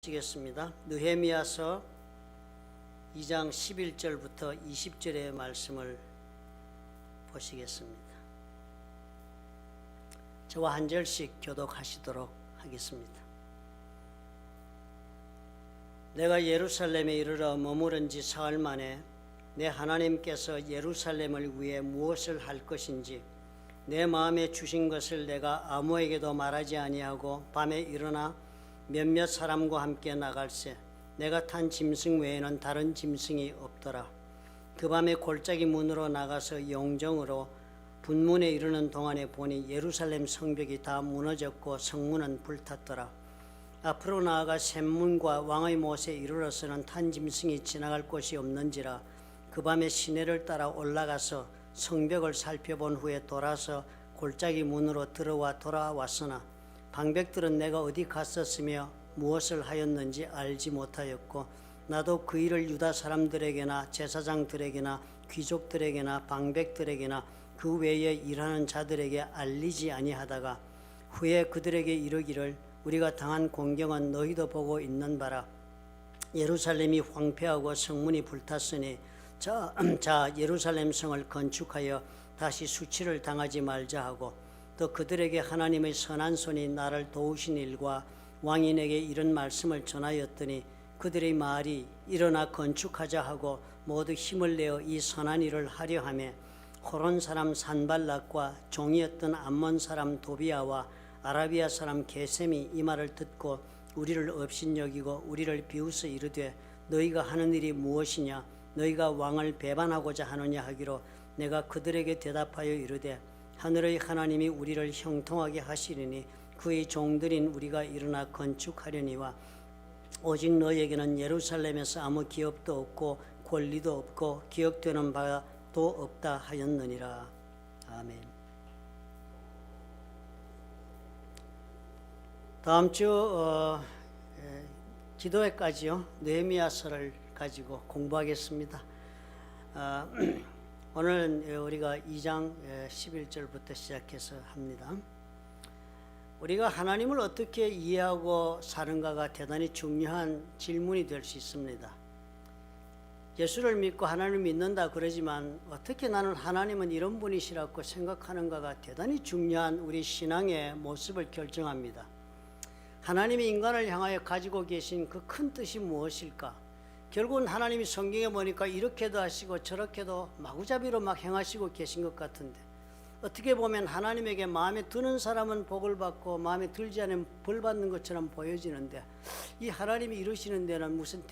시겠습니다. 느헤미야서 2장 11절부터 20절의 말씀을 보시겠습니다. 저와 한 절씩 교독하시도록 하겠습니다. 내가 예루살렘에 이르러 머무른 지 사흘 만에 내 하나님께서 예루살렘을 위해 무엇을 할 것인지 내 마음에 주신 것을 내가 아무에게도 말하지 아니하고 밤에 일어나 몇몇 사람과 함께 나갈새 내가 탄 짐승 외에는 다른 짐승이 없더라. 그 밤에 골짜기 문으로 나가서 영정으로 분문에 이르는 동안에 보니 예루살렘 성벽이 다 무너졌고 성문은 불탔더라. 앞으로 나아가 샘문과 왕의 못에 이르러서는 탄 짐승이 지나갈 곳이 없는지라. 그 밤에 시내를 따라 올라가서 성벽을 살펴본 후에 돌아서 골짜기 문으로 들어와 돌아왔으나 방백들은 내가 어디 갔었으며 무엇을 하였는지 알지 못하였고 나도 그 일을 유다 사람들에게나 제사장들에게나 귀족들에게나 방백들에게나 그 외에 일하는 자들에게 알리지 아니하다가 후에 그들에게 이르기를 우리가 당한 공경은 너희도 보고 있는 바라. 예루살렘이 황폐하고 성문이 불탔으니 자 예루살렘 성을 건축하여 다시 수치를 당하지 말자 하고 또 그들에게 하나님의 선한 손이 나를 도우신 일과 왕인에게 이런 말씀을 전하였더니 그들의 말이 일어나 건축하자 하고 모두 힘을 내어 이 선한 일을 하려 하며 호론 사람 산발락과 종이었던 암몬 사람 도비아와 아라비아 사람 게셈이 이 말을 듣고 우리를 업신여기고 우리를 비웃어 이르되 너희가 하는 일이 무엇이냐 너희가 왕을 배반하고자 하느냐 하기로 내가 그들에게 대답하여 이르되 하늘의 하나님이 우리를 형통하게 하시리니 그의 종들인 우리가 일어나 건축하려니와 오직 너에게는 예루살렘에서 아무 기업도 없고 권리도 없고 기억되는 바도 없다 하였느니라. 아멘. 다음 주 기도회까지요 느헤미야서를 가지고 공부하겠습니다. 오늘은 우리가 2장 11절부터 시작해서 합니다. 우리가 하나님을 어떻게 이해하고 사는가가 대단히 중요한 질문이 될 수 있습니다. 예수를 믿고 하나님을 믿는다 그러지만 어떻게 나는 하나님은 이런 분이시라고 생각하는가가 대단히 중요한 우리 신앙의 모습을 결정합니다. 하나님이 인간을 향하여 가지고 계신 그 큰 뜻이 무엇일까? 결국은 하나님이 성경에 보니까 이렇게도 하시고 저렇게도 마구잡이로 막 행하시고 계신 것 같은데 어떻게 보면 하나님에게 마음에 드는 사람은 복을 받고 마음에 들지 않으면 벌 받는 것처럼 보여지는데 이 하나님이 이루시는 데는 무슨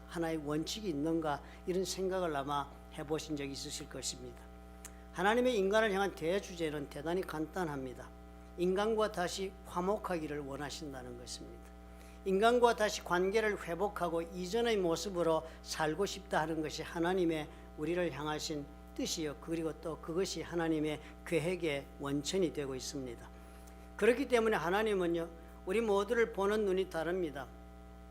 하나의 원칙이 있는가 이런 생각을 아마 해보신 적이 있으실 것입니다. 하나님의 인간을 향한 대주제는 대단히 간단합니다. 인간과 다시 화목하기를 원하신다는 것입니다. 인간과 다시 관계를 회복하고 이전의 모습으로 살고 싶다 하는 것이 하나님의 우리를 향하신 뜻이요. 그리고 또 그것이 하나님의 계획의 원천이 되고 있습니다. 그렇기 때문에 하나님은요, 우리 모두를 보는 눈이 다릅니다.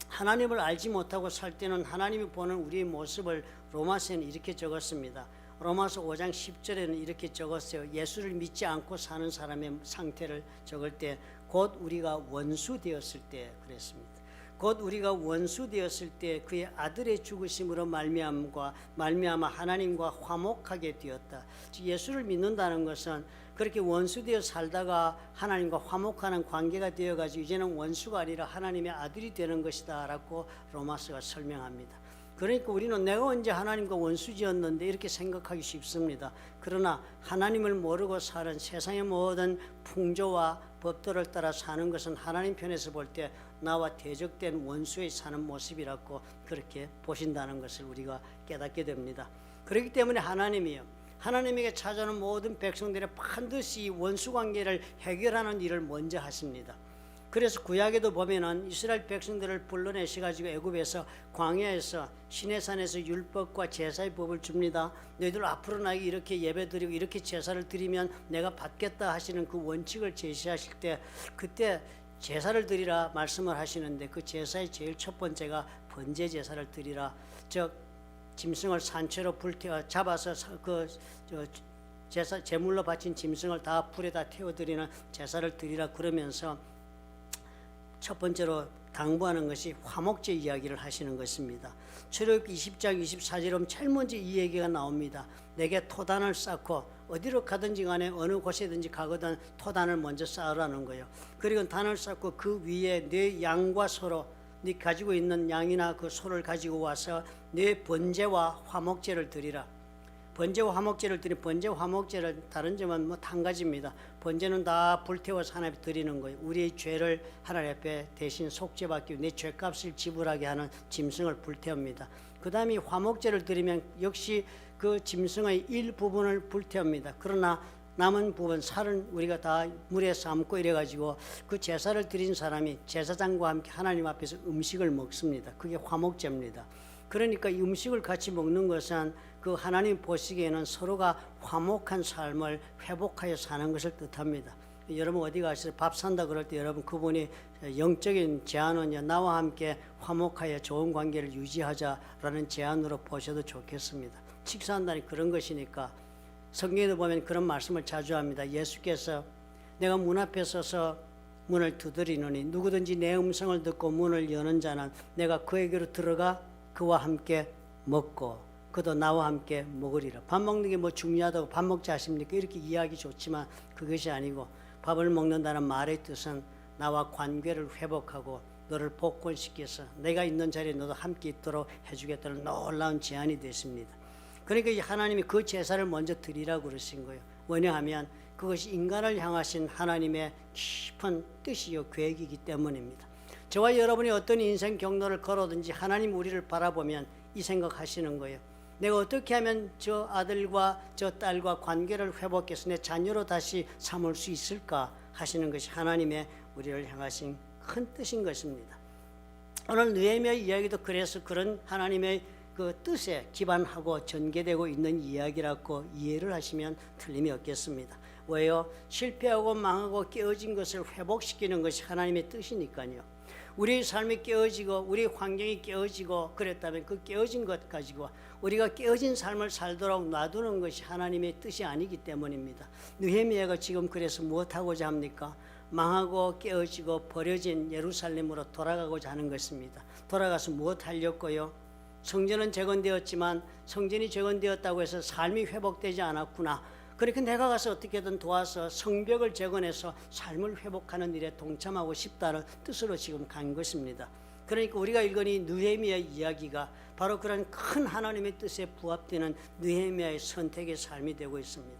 하나님을 알지 못하고 살 때는 하나님이 보는 우리의 모습을 로마서에는 이렇게 적었습니다. 로마서 5장 10절에는 이렇게 적었어요. 예수를 믿지 않고 사는 사람의 상태를 적을 때 곧 우리가 원수 되었을 때 그랬습니다. 곧 우리가 원수 되었을 때 그의 아들의 죽으심으로 말미암아 하나님과 화목하게 되었다. 즉 예수를 믿는다는 것은 그렇게 원수 되어 살다가 하나님과 화목하는 관계가 되어가지고 이제는 원수가 아니라 하나님의 아들이 되는 것이다 라고 로마서가 설명합니다. 그러니까 우리는 내가 언제 하나님과 원수지었는데 이렇게 생각하기 쉽습니다. 그러나 하나님을 모르고 사는 세상의 모든 풍조와 법도를 따라 사는 것은 하나님 편에서 볼 때 나와 대적된 원수의 사는 모습이라고 그렇게 보신다는 것을 우리가 깨닫게 됩니다. 그렇기 때문에 하나님에게 찾아오는 모든 백성들의 반드시 원수 관계를 해결하는 일을 먼저 하십니다. 그래서 구약에도 보면은 이스라엘 백성들을 불러내셔가지고 애굽에서 광야에서 시내산에서 율법과 제사의 법을 줍니다. 너희들 앞으로 나에게 이렇게 예배드리고 이렇게 제사를 드리면 내가 받겠다 하시는 그 원칙을 제시하실 때 그때 제사를 드리라 말씀을 하시는데 그 제사의 제일 첫 번째가 번제 제사를 드리라. 즉 짐승을 산채로 잡아서 제물로 바친 짐승을 다 불에다 태워드리는 제사를 드리라 그러면서 첫 번째로 당부하는 것이 화목제 이야기를 하시는 것입니다. 출애굽기 20장 24절에 보면 제일 먼저 이 얘기가 나옵니다. 내게 토단을 쌓고 어디로 가든지 간에 어느 곳에든지 가거든 토단을 먼저 쌓으라는 거예요. 그리고 단을 쌓고 그 위에 네 양과 소로, 네 가지고 있는 양이나 그 소를 가지고 와서 네 번제와 화목제를 드리라. 번제와 화목제를 드린 번제와 화목제를 다른 점은 한 가지입니다. 번제는 다 불태워서 하나님 앞에 드리는 거예요. 우리의 죄를 하나님 앞에 대신 속죄받기 위해 내 죄값을 지불하게 하는 짐승을 불태웁니다. 그 다음에 화목제를 드리면 역시 그 짐승의 일부분을 불태웁니다. 그러나 남은 부분 살은 우리가 다 물에 삶고 이래가지고 그 제사를 드린 사람이 제사장과 함께 하나님 앞에서 음식을 먹습니다. 그게 화목제입니다. 그러니까 이 음식을 같이 먹는 것은 그 하나님 보시기에는 서로가 화목한 삶을 회복하여 사는 것을 뜻합니다. 여러분 어디 가서 밥 산다 그럴 때 여러분 그분이 영적인 제안은 나와 함께 화목하여 좋은 관계를 유지하자라는 제안으로 보셔도 좋겠습니다. 식사한다니 그런 것이니까 성경에도 보면 그런 말씀을 자주 합니다. 예수께서 내가 문 앞에 서서 문을 두드리노니 누구든지 내 음성을 듣고 문을 여는 자는 내가 그에게로 들어가 그와 함께 먹고 그도 나와 함께 먹으리라. 밥 먹는 게 뭐 중요하다고 밥 먹자 하십니까? 이렇게 이해하기 좋지만 그것이 아니고 밥을 먹는다는 말의 뜻은 나와 관계를 회복하고 너를 복권시켜서 내가 있는 자리에 너도 함께 있도록 해주겠다는 놀라운 제안이 됐습니다. 그러니까 하나님이 그 제사를 먼저 드리라고 그러신 거예요. 왜냐하면 그것이 인간을 향하신 하나님의 깊은 뜻이요 계획이기 때문입니다. 저와 여러분이 어떤 인생 경로를 걸어든지 하나님 우리를 바라보면 이 생각하시는 거예요. 내가 어떻게 하면 저 아들과 저 딸과 관계를 회복해서 내 자녀로 다시 삼을 수 있을까 하시는 것이 하나님의 우리를 향하신 큰 뜻인 것입니다. 오늘 느헤미야 이야기도 그래서 그런 하나님의 그 뜻에 기반하고 전개되고 있는 이야기라고 이해를 하시면 틀림이 없겠습니다. 왜요? 실패하고 망하고 깨어진 것을 회복시키는 것이 하나님의 뜻이니까요. 우리의 삶이 깨어지고 우리의 환경이 깨어지고 그랬다면 그 깨어진 것 가지고 우리가 깨어진 삶을 살도록 놔두는 것이 하나님의 뜻이 아니기 때문입니다. 느헤미야가 지금 그래서 무엇하고자 합니까? 망하고 깨어지고 버려진 예루살렘으로 돌아가고자 하는 것입니다. 돌아가서 무엇 하려고요? 성전은 재건되었지만 성전이 재건되었다고 해서 삶이 회복되지 않았구나. 그렇게 내가 가서 어떻게든 도와서 성벽을 재건해서 삶을 회복하는 일에 동참하고 싶다는 뜻으로 지금 간 것입니다. 그러니까 우리가 읽은 이 느헤미야의 이야기가 바로 그런 큰 하나님의 뜻에 부합되는 느헤미야의 선택의 삶이 되고 있습니다.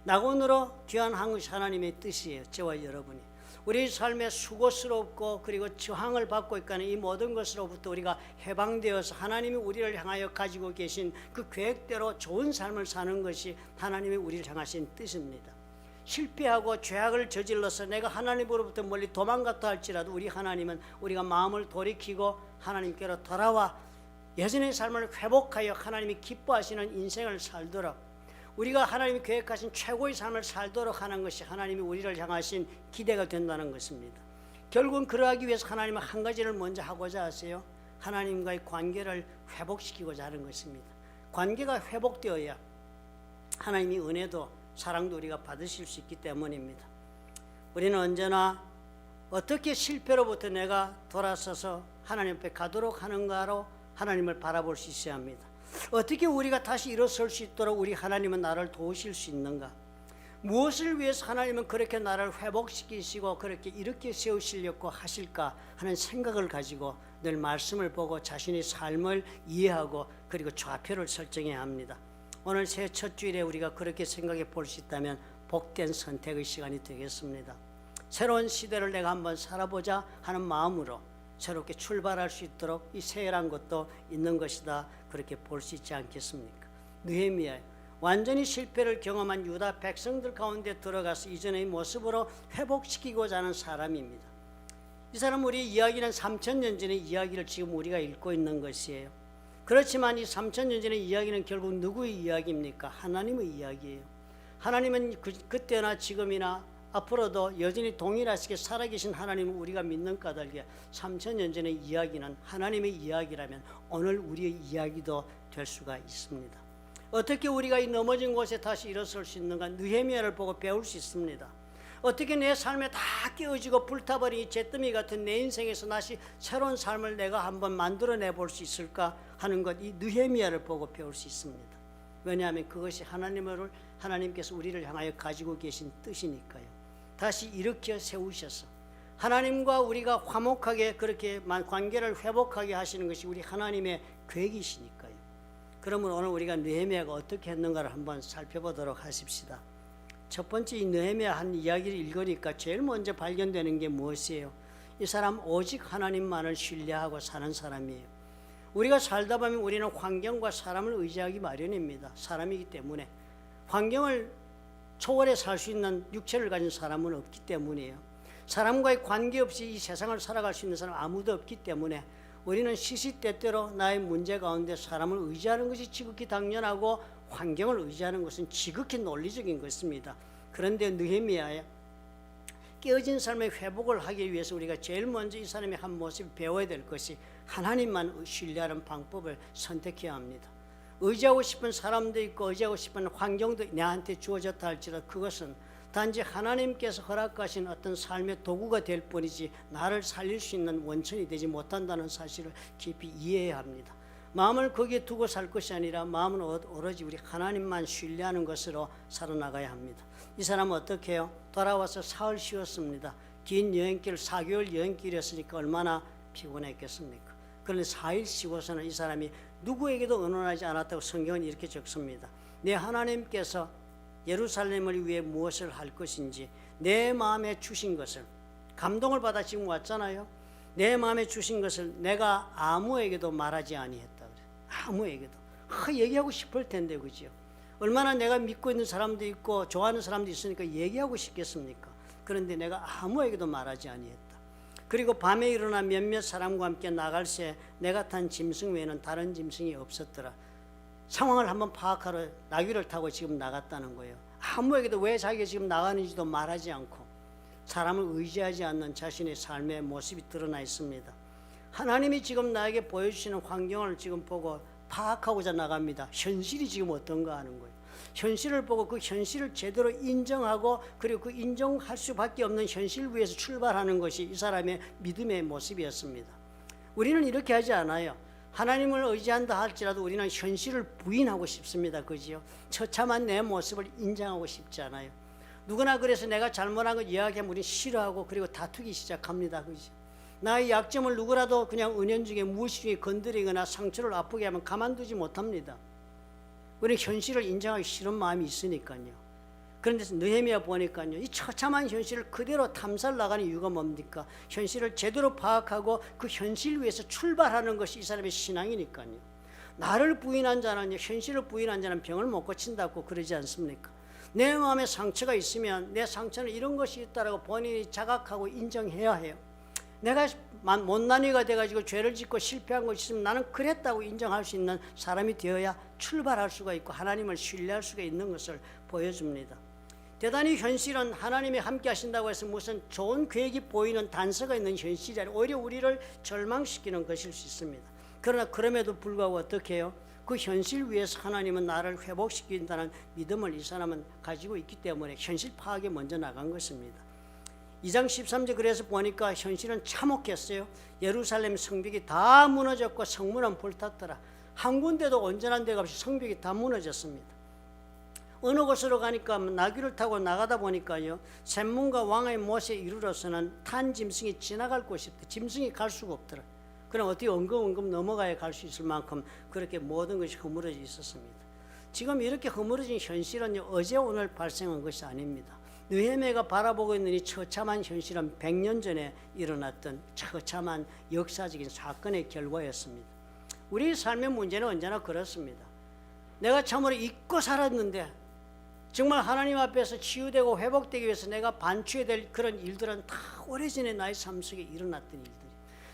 낙원으로 귀환한 것이 하나님의 뜻이에요. 저와 여러분이 우리 삶에 수고스럽고 그리고 저항을 받고 있다는 이 모든 것으로부터 우리가 해방되어서 하나님이 우리를 향하여 가지고 계신 그 계획대로 좋은 삶을 사는 것이 하나님이 우리를 향하신 뜻입니다. 실패하고 죄악을 저질러서 내가 하나님으로부터 멀리 도망갔다 할지라도 우리 하나님은 우리가 마음을 돌이키고 하나님께로 돌아와 예전의 삶을 회복하여 하나님이 기뻐하시는 인생을 살도록 우리가 하나님이 계획하신 최고의 삶을 살도록 하는 것이 하나님이 우리를 향하신 기대가 된다는 것입니다. 결국은 그러하기 위해서 하나님은 한 가지를 먼저 하고자 하세요. 하나님과의 관계를 회복시키고자 하는 것입니다. 관계가 회복되어야 하나님이 은혜도 사랑도 우리가 받으실 수 있기 때문입니다. 우리는 언제나 어떻게 실패로부터 내가 돌아서서 하나님 앞에 가도록 하는가로 하나님을 바라볼 수 있어야 합니다. 어떻게 우리가 다시 일어설 수 있도록 우리 하나님은 나를 도우실 수 있는가? 무엇을 위해서 하나님은 그렇게 나를 회복시키시고 그렇게 이렇게 세우시려고 하실까 하는 생각을 가지고 늘 말씀을 보고 자신의 삶을 이해하고 그리고 좌표를 설정해야 합니다. 오늘 새 첫 주일에 우리가 그렇게 생각해 볼 수 있다면 복된 선택의 시간이 되겠습니다. 새로운 시대를 내가 한번 살아보자 하는 마음으로 새롭게 출발할 수 있도록 이 새해란 것도 있는 것이다. 그렇게 볼 수 있지 않겠습니까? 느헤미야 완전히 실패를 경험한 유다 백성들 가운데 들어가서 이전의 모습으로 회복시키고자 하는 사람입니다. 이 사람 우리 이야기는 3000년 전의 이야기를 지금 우리가 읽고 있는 것이에요. 그렇지만 이 3000년 전의 이야기는 결국 누구의 이야기입니까? 하나님의 이야기예요. 하나님은 그때나 지금이나 앞으로도 여전히 동일하시게 살아계신 하나님을 우리가 믿는 까닭에 3000년 전의 이야기는 하나님의 이야기라면 오늘 우리의 이야기도 될 수가 있습니다. 어떻게 우리가 이 넘어진 곳에 다시 일어설 수 있는가? 느헤미야를 보고 배울 수 있습니다. 어떻게 내 삶에 다 깨어지고 불타버린 이 잿더미 같은 내 인생에서 다시 새로운 삶을 내가 한번 만들어내 볼 수 있을까 하는 것, 이 느헤미야를 보고 배울 수 있습니다. 왜냐하면 그것이 하나님께서 우리를 향하여 가지고 계신 뜻이니까요. 다시 일으켜 세우셔서 하나님과 우리가 화목하게 그렇게 관계를 회복하게 하시는 것이 우리 하나님의 계획이시니까요. 그러면 오늘 우리가 느헤미야가 어떻게 했는가를 한번 살펴보도록 하십시다. 첫 번째 이 느헤미야 한 이야기를 읽으니까 제일 먼저 발견되는 게 무엇이에요? 이 사람 오직 하나님만을 신뢰하고 사는 사람이에요. 우리가 살다 보면 우리는 환경과 사람을 의지하기 마련입니다. 사람이기 때문에 환경을 초월해 살 수 있는 육체를 가진 사람은 없기 때문이에요. 사람과의 관계없이 이 세상을 살아갈 수 있는 사람 아무도 없기 때문에 우리는 시시때때로 나의 문제 가운데 사람을 의지하는 것이 지극히 당연하고 환경을 의지하는 것은 지극히 논리적인 것입니다. 그런데 느헤미야의 깨어진 삶의 회복을 하기 위해서 우리가 제일 먼저 이 사람의 한 모습을 배워야 될 것이 하나님만 신뢰하는 방법을 선택해야 합니다. 의지하고 싶은 사람도 있고 의지하고 싶은 환경도 내한테 주어졌다 할지라도 그것은 단지 하나님께서 허락하신 어떤 삶의 도구가 될 뿐이지 나를 살릴 수 있는 원천이 되지 못한다는 사실을 깊이 이해해야 합니다. 마음을 거기에 두고 살 것이 아니라 마음은 오로지 우리 하나님만 신뢰하는 것으로 살아나가야 합니다. 이 사람은 어떻게 해요? 돌아와서 사흘 쉬었습니다. 긴 여행길 4개월 여행길이었으니까 얼마나 피곤했겠습니까? 그런데 4일 쉬고서는 이 사람이 누구에게도 의논하지 않았다고 성경은 이렇게 적습니다. 내 하나님께서 예루살렘을 위해 무엇을 할 것인지 내 마음에 주신 것을 감동을 받아 지금 왔잖아요. 내 마음에 주신 것을 내가 아무에게도 말하지 아니했다. 아무에게도. 얘기하고 싶을 텐데 그죠? 얼마나 내가 믿고 있는 사람도 있고 좋아하는 사람도 있으니까 얘기하고 싶겠습니까? 그런데 내가 아무에게도 말하지 아니했다. 그리고 밤에 일어나 몇몇 사람과 함께 나갈새 내가 탄 짐승 외에는 다른 짐승이 없었더라. 상황을 한번 파악하러 나귀를 타고 지금 나갔다는 거예요. 아무에게도 왜 자기가 지금 나가는지도 말하지 않고 사람을 의지하지 않는 자신의 삶의 모습이 드러나 있습니다. 하나님이 지금 나에게 보여주시는 환경을 지금 보고 파악하고자 나갑니다. 현실이 지금 어떤가 하는 거예요. 현실을 보고 그 현실을 제대로 인정하고 그리고 그 인정할 수밖에 없는 현실 위에서 출발하는 것이 이 사람의 믿음의 모습이었습니다. 우리는 이렇게 하지 않아요. 하나님을 의지한다 할지라도 우리는 현실을 부인하고 싶습니다. 그지요? 처참한 내 모습을 인정하고 싶지 않아요. 누구나 그래서 내가 잘못한 걸 이야기하면 우리 싫어하고 그리고 다투기 시작합니다. 그죠? 나의 약점을 누구라도 그냥 은연중에 무의식중에 건드리거나 상처를 아프게 하면 가만두지 못합니다. 우리는 현실을 인정하기 싫은 마음이 있으니까요. 그런데 느헤미야 보니까요, 이 처참한 현실을 그대로 탐사를 나가는 이유가 뭡니까? 현실을 제대로 파악하고 그 현실 위에서 출발하는 것이 이 사람의 신앙이니까요. 나를 부인한 자는, 현실을 부인한 자는 병을 못 고친다고 그러지 않습니까? 내 마음에 상처가 있으면 내 상처는 이런 것이 있다라고 본인이 자각하고 인정해야 해요. 내가 못난이가 돼가지고 죄를 짓고 실패한 것이 있으면 나는 그랬다고 인정할 수 있는 사람이 되어야 출발할 수가 있고 하나님을 신뢰할 수가 있는 것을 보여줍니다. 대단히 현실은 하나님이 함께 하신다고 해서 무슨 좋은 계획이 보이는 단서가 있는 현실이 아니라 오히려 우리를 절망시키는 것일 수 있습니다. 그러나 그럼에도 불구하고 어떻게 해요? 그 현실 위에서 하나님은 나를 회복시킨다는 믿음을 이 사람은 가지고 있기 때문에 현실 파악에 먼저 나간 것입니다. 2장 13절 그래서 보니까 현실은 참혹했어요. 예루살렘 성벽이 다 무너졌고 성문은 불탔더라. 한 군데도 온전한 데가 없이 성벽이 다 무너졌습니다. 어느 곳으로 가니까 나귀를 타고 나가다 보니까요, 샘문과 왕의 못에 이르러서는 탄 짐승이 지나갈 곳이 없다. 짐승이 갈 수가 없더라. 그럼 어떻게 엉금엉금 넘어가야 갈 수 있을 만큼 그렇게 모든 것이 허물어져 있었습니다. 지금 이렇게 허물어진 현실은 어제 오늘 발생한 것이 아닙니다. 느헤미야가 바라보고 있는 이 처참한 현실은 100년 전에 일어났던 처참한 역사적인 사건의 결과였습니다. 우리 삶의 문제는 언제나 그렇습니다. 내가 참으로 잊고 살았는데 정말 하나님 앞에서 치유되고 회복되기 위해서 내가 반추해야 될 그런 일들은 다 오래전에 나의 삶 속에 일어났던 일들이,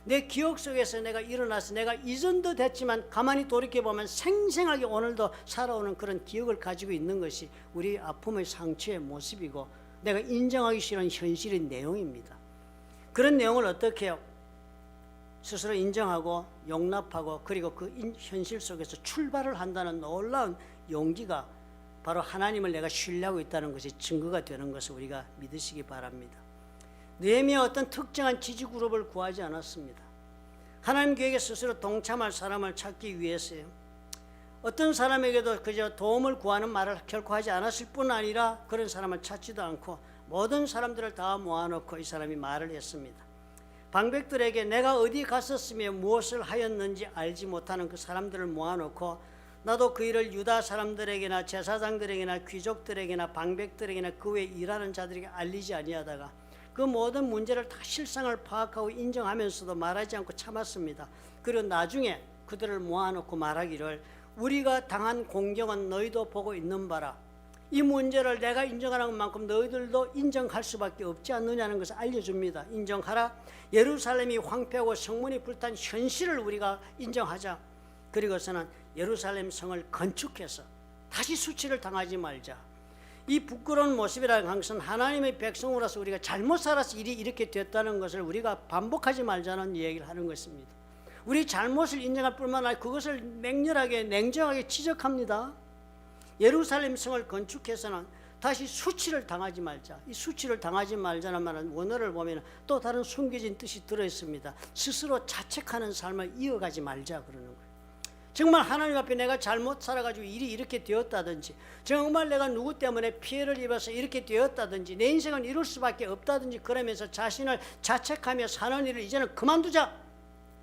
내 기억 속에서 내가 일어나서 내가 이전도 됐지만 가만히 돌이켜보면 생생하게 오늘도 살아오는 그런 기억을 가지고 있는 것이 우리 아픔의 상처의 모습이고 내가 인정하기 싫은 현실의 내용입니다. 그런 내용을 어떻게 해요? 스스로 인정하고 용납하고 그리고 그 현실 속에서 출발을 한다는 놀라운 용기가 바로 하나님을 내가 신뢰하고 있다는 것이 증거가 되는 것을 우리가 믿으시기 바랍니다. 느헤미야 어떤 특정한 지지 그룹을 구하지 않았습니다. 하나님 계획에 스스로 동참할 사람을 찾기 위해서요. 어떤 사람에게도 그저 도움을 구하는 말을 결코 하지 않았을 뿐 아니라 그런 사람을 찾지도 않고 모든 사람들을 다 모아놓고 이 사람이 말을 했습니다. 방백들에게 내가 어디 갔었으며 무엇을 하였는지 알지 못하는 그 사람들을 모아놓고 나도 그 일을 유다 사람들에게나 제사장들에게나 귀족들에게나 방백들에게나 그 외에 일하는 자들에게 알리지 아니하다가 그 모든 문제를 다 실상을 파악하고 인정하면서도 말하지 않고 참았습니다. 그리고 나중에 그들을 모아놓고 말하기를 우리가 당한 공경은 너희도 보고 있는 바라. 이 문제를 내가 인정하는 만큼 너희들도 인정할 수밖에 없지 않느냐는 것을 알려줍니다. 인정하라. 예루살렘이 황폐하고 성문이 불탄 현실을 우리가 인정하자. 그리고서는 예루살렘 성을 건축해서 다시 수치를 당하지 말자. 이 부끄러운 모습이라는 것은 하나님의 백성으로서 우리가 잘못 살아서 일이 이렇게 됐다는 것을 우리가 반복하지 말자는 얘기를 하는 것입니다. 우리 잘못을 인정할 뿐만 아니라 그것을 맹렬하게 냉정하게 지적합니다. 예루살렘 성을 건축해서는 다시 수치를 당하지 말자. 이 수치를 당하지 말자는 말은 원어를 보면 또 다른 숨겨진 뜻이 들어있습니다. 스스로 자책하는 삶을 이어가지 말자 그러는 거예요. 정말 하나님 앞에 내가 잘못 살아가지고 일이 이렇게 되었다든지 정말 내가 누구 때문에 피해를 입어서 이렇게 되었다든지 내 인생은 이럴 수밖에 없다든지 그러면서 자신을 자책하며 사는 일을 이제는 그만두자.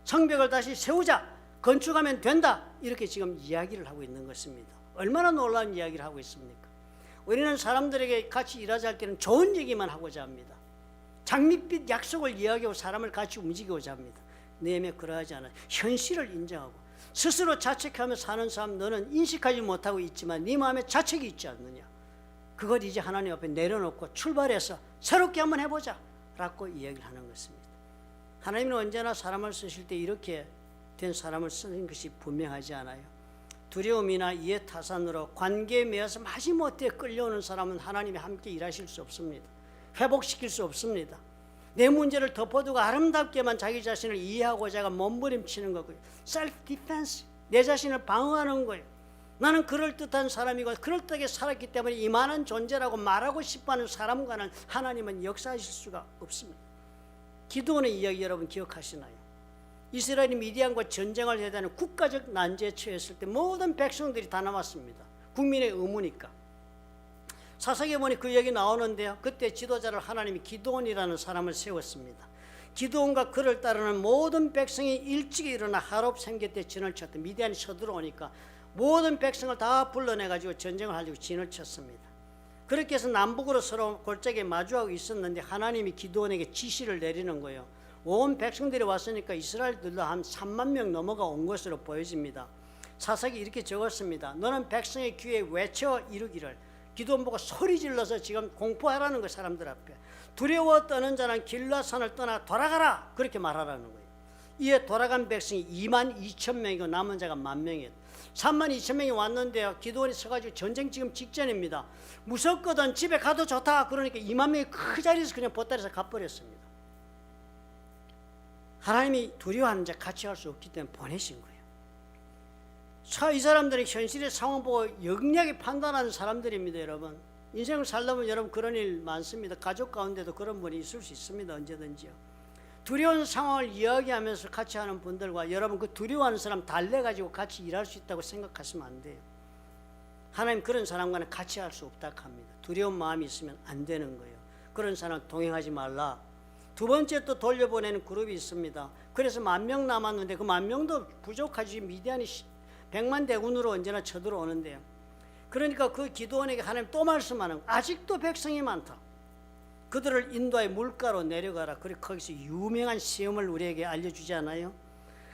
성벽을 다시 세우자. 건축하면 된다. 이렇게 지금 이야기를 하고 있는 것입니다. 얼마나 놀라운 이야기를 하고 있습니까? 우리는 사람들에게 같이 일하자 할 때는 좋은 얘기만 하고자 합니다. 장밋빛 약속을 이야기하고 사람을 같이 움직이고자 합니다. 느헤미야 그러하지 않아요. 현실을 인정하고 스스로 자책하며 사는 사람 너는 인식하지 못하고 있지만 네 마음에 자책이 있지 않느냐. 그걸 이제 하나님 앞에 내려놓고 출발해서 새롭게 한번 해보자 라고 이야기를 하는 것입니다. 하나님은 언제나 사람을 쓰실 때 이렇게 된 사람을 쓰는 것이 분명하지 않아요. 두려움이나 이해 타산으로 관계에 매여서 마지못해 끌려오는 사람은 하나님이 함께 일하실 수 없습니다. 회복시킬 수 없습니다. 내 문제를 덮어두고 아름답게만 자기 자신을 이해하고자 몸부림치는 거고요. 셀프 디펜스, 내 자신을 방어하는 거예요. 나는 그럴듯한 사람이고 그럴듯하게 살았기 때문에 이만한 존재라고 말하고 싶어하는 사람과는 하나님은 역사하실 수가 없습니다. 기드온의 이야기 여러분 기억하시나요? 이스라엘이 미디안과 전쟁을 해야 되는 국가적 난제에 처했을 때 모든 백성들이 다 나왔습니다. 국민의 의무니까. 사사기에 보니 그 얘기 나오는데요. 그때 지도자를 하나님이 기드온이라는 사람을 세웠습니다. 기드온과 그를 따르는 모든 백성이 일찍 일어나 하롭 생계 때 진을 쳤다. 미디안이 쳐들어오니까 모든 백성을 다 불러내가지고 전쟁을 하려고 진을 쳤습니다. 그렇게 해서 남북으로 서로 골짜기에 마주하고 있었는데 하나님이 기드온에게 지시를 내리는 거예요. 온 백성들이 왔으니까 이스라엘들도 한 3만 명 넘어가 온 것으로 보여집니다. 사사기 이렇게 적었습니다. 너는 백성의 귀에 외쳐 이르기를. 기드온 보고 소리 질러서 지금 공포하라는 거예요. 사람들 앞에. 두려워 떠는 자는 길라산을 떠나 돌아가라. 그렇게 말하라는 거예요. 이에 돌아간 백성이 2만 2천 명이고 남은 자가 10,000명이에요. 3만 2천 명이 왔는데요. 기드온이 서가지고 전쟁 지금 직전입니다. 무섭거든 집에 가도 좋다. 그러니까 2만 명이 그 자리에서 그냥 보따리에서 가버렸습니다. 하나님이 두려워하는 자 같이 할 수 없기 때문에 보내신 거예요. 이 사람들이 현실의 상황 보고 영리하게 판단하는 사람들입니다. 여러분 인생을 살다 보면 여러분 그런 일 많습니다. 가족 가운데도 그런 분이 있을 수 있습니다. 언제든지요. 두려운 상황을 이야기하면서 같이 하는 분들과 여러분 그 두려워하는 사람 달래가지고 같이 일할 수 있다고 생각하시면 안 돼요. 하나님 그런 사람과는 같이 할 수 없다고 합니다. 두려운 마음이 있으면 안 되는 거예요. 그런 사람 동행하지 말라. 두 번째 또 돌려보내는 그룹이 있습니다. 그래서 10,000명 남았는데 그 10,000명도 부족하지. 미디안이 100만 대군으로 언제나 쳐들어오는데요. 그러니까 그 기드온에게 하나님 또 말씀하는 거예요. 아직도 백성이 많다. 그들을 인도하여 물가로 내려가라. 그리고 거기서 유명한 시험을 우리에게 알려주지 않아요?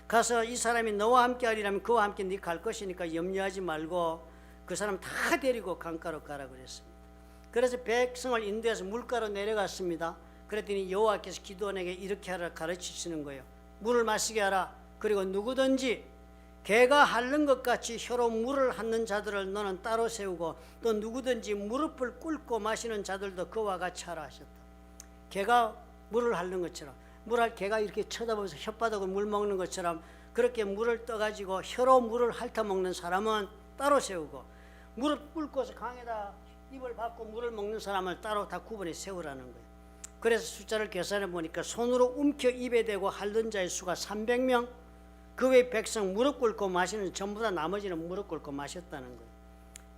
가서 이 사람이 너와 함께 하리라면 그와 함께 네 갈 것이니까 염려하지 말고 그 사람 다 데리고 강가로 가라 그랬습니다. 그래서 백성을 인도해서 물가로 내려갔습니다. 그랬더니 여호와께서 기드온에게 이렇게 하라 가르치시는 거예요. 물을 마시게 하라. 그리고 누구든지 개가 핥는 것 같이 혀로 물을 핥는 자들을 너는 따로 세우고 또 누구든지 무릎을 꿇고 마시는 자들도 그와 같이 하라 하셨다. 개가 물을 핥는 것처럼 개가 이렇게 쳐다보면서 혓바닥으로 물 먹는 것처럼 그렇게 물을 떠가지고 혀로 물을 핥아먹는 사람은 따로 세우고 무릎 꿇고서 강에다 입을 받고 물을 먹는 사람을 따로 다 구분해 세우라는 거예요. 그래서 숫자를 계산해 보니까 손으로 움켜 입에 대고 핥는 자의 수가 300명, 그 외 백성 무릎 꿇고 마시는 전부 다 나머지는 무릎 꿇고 마셨다는 거예요.